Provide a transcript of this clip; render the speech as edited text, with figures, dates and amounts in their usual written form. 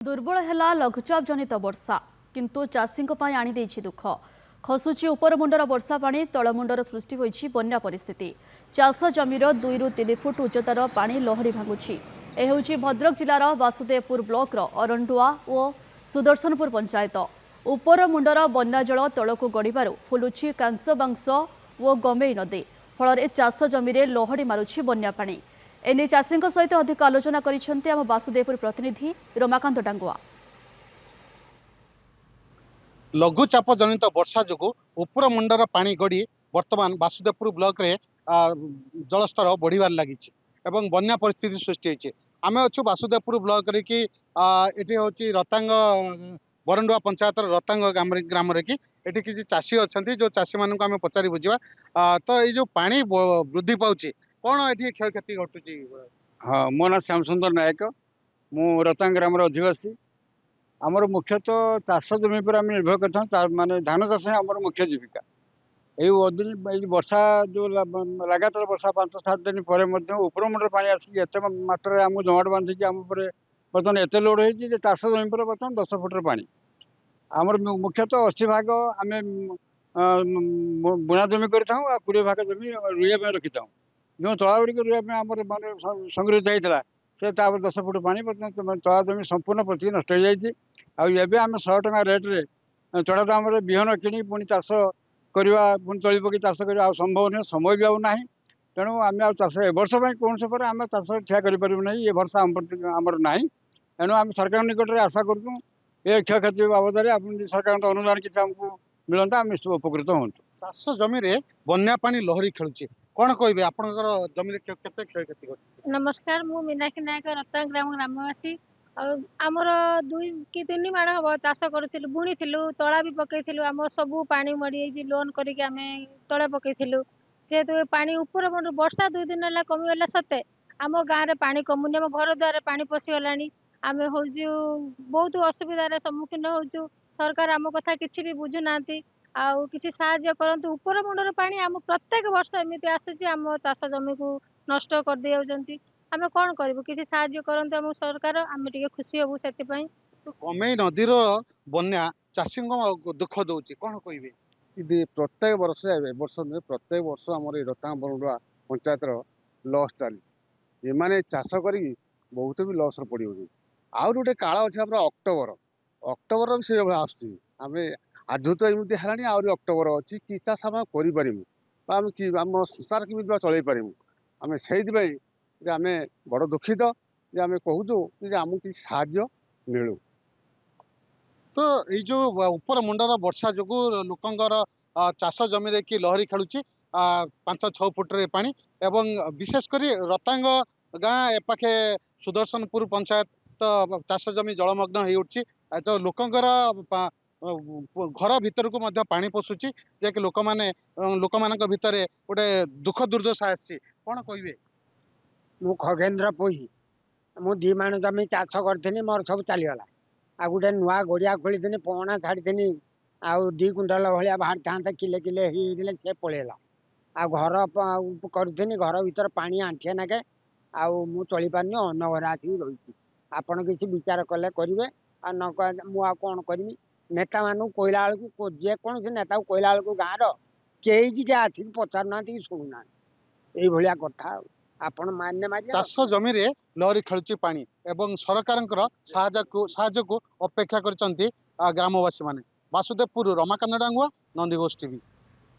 दुर्बल है लघुचाप जनित वर्षा किंतु चाषी आनी दुख खसुची उपरमुंडर वर्षा पानी तलमुंडर सृष्टि होईछि बन्या परिस्थिति चाष जमीर 2 ରୁ 3 फुट उच्चतार पानी लहरी भांगुछि। ए हेउछि भद्रक जिलार वासुदेवपुर ब्लॉक अरंडुआ और सुदर्शनपुर पंचायत उपरमुंडर बन्या जल तलकु गड़िबारु फुलुछि कांसबांस और गमेई नदी फल चाष जमीर लहरी मारुछि बन्या पानी। एने चाषी सहित अधिक आलोचना करिसेंति आम वासुदेवपुर प्रतिनिधि रमाकांत डांगुआ। लघुचाप जनित वर्षा जो उपर मुंडर पानी गड़ी वर्तमान वासुदेवपुर ब्लॉक रे जलस्तर बढ़िबार लगी बन्या परिस्थिति सृष्टि होती। आम अच्छु वासुदेवपुर ब्लॉक रे कि ये हूँ रतांग बरंडुआ पंचायत रतांग ग्राम रे कि ये किसी चाषी अच्छा जो चाषी मान आम पचारि बुझा तो ये जो पानी वृद्धि पाँच कौन ये क्षयक्षति घटुची। हाँ मो ना श्याम सुंदर नायक मु रतांग ग्राम अधिवासी आमर मुख्यतः चाष जमी पर आम निर्भर कर माने धान चाष आमर मुख्य जीविका ये वर्षा जो लगातार वर्षा 5-7 दिन पर उपरमुंडर पानी आसिक एत मात्रा आम जमाट बांधिकी आम बर्तमान एत लोड हो चाष जमी पर बर्तमान 10 फुटर पानी आमर मुख्यतः 80 भाग आम बुणा जमी कर 20 भाग जमी रुआ रखी था जो तला गुड़िक रुआ आम माने संगृहित होता से 10 फुट पानी बर्तमान तला जमी संपूर्ण पचिक नष्ट हो जाए। आम 100 टका रेट्रे चढ़ा दाम विहन कि पुणी चाष करवा पुणी तली पकई चाष करवा संभव नुह समय भी आना तेणु आम चाष ए वर्ष कौन से आम चाष ठिया करें ये वर्ष आमर ना तेणु आम सरकार निकट में आशा करूँ ये क्षयक्षति बाबद सरकार अनुदान किसी आमको मिलता आम निश्चित उपकृत हूँ। चाष जमी बन्या पानी लहरी खेलुची कौन कहे आपंकर जमी केते क्षयक्षति घटी। नमस्कार मु मीनाक्षी नायक रत्न ग्रामवासी आमर 2 कि 3 माड़ हम चाष करूँ बुणी तला भी पकईलु आम सबू पानी मड़ी लोन करके आम तले पकईलु जेहेतु पानी ऊपर वर्षा 2 दिन है कमीगला सत्ते आम गाँव में पानी कमुनी आम घर द्वार पानी पशिगला आम हूँ बहुत असुविधार सम्मुखीन हो सरकार आम कथा किसी भी बुझुना आउ किसी साहाय्य करंतु ऊपर मुंडर पानी आम प्रत्येक वर्ष एमती आसी आम चाष जमी को नष्ट कर दे आम कौन करूँ किसी साहाय्य करंतु आम सरकार आम टे खुशी हबू से गमेई नदीर बन्या चाषी दुख दौर कौन कहे प्रत्येक वर्ष वर्ष नुहे प्रत्येक वर्ष आम रतांग बरंडुआ पंचायत लस चली ये चाष कर बहुत भी लस पड़ आउ गोटे काल अच्छे अक्टोबर अक्टोबर भी से आम आज तो एमती है अक्टोबर अच्छी कि चाष आम करें आम संसार केमी चल पारूँ आम से आम बड़ दुखित आम कहूँ आमको किसी साहाय्य मिलू। तो ये जो ऊपर मुंडर वर्षा जो लोकंर चाष जमी कि लहरी खेलुची 5-6 फुट्रे पानी एवं विशेषकर रतांग गाँ एपाखे सुदर्शनपुर पंचायत तो चाष जमी जलमग्न हो उठी तो लोकंर घर भितर को मध्य पानी पशुची जे लोक मान भितर गोटे दुख दुर्दशा आसी कौन कहे। मु खगेन्द्र पोही मु 2 माण जमी चाष करी मोर सब चलीगला आ गोटे नुआ गड़िया खोली पहना छाड़ी आउ 2 कुंटल भाया बाहर था किले किले होते से पलैला आ घर करी घर भर पानी आंठिए नाके आउ मु चली पारनी अन्न घर आसिक रही आपड़ किसी विचार कले करेंगे आ न मुझे कौन करी नेता मानू कहला बेलू जेकोसी नेता को कहला बेलू गाँव रही आसिक पचारूना कि शुणुना ये कथा आपण मान्य मारे चाष जमी लहरी खेलुची पानी एवं सरकार साहाय्य को अपेक्षा कर ग्रामवासी माने। वासुदेवपुर रमाकांत डांगुआ नंदीघोष टीवी।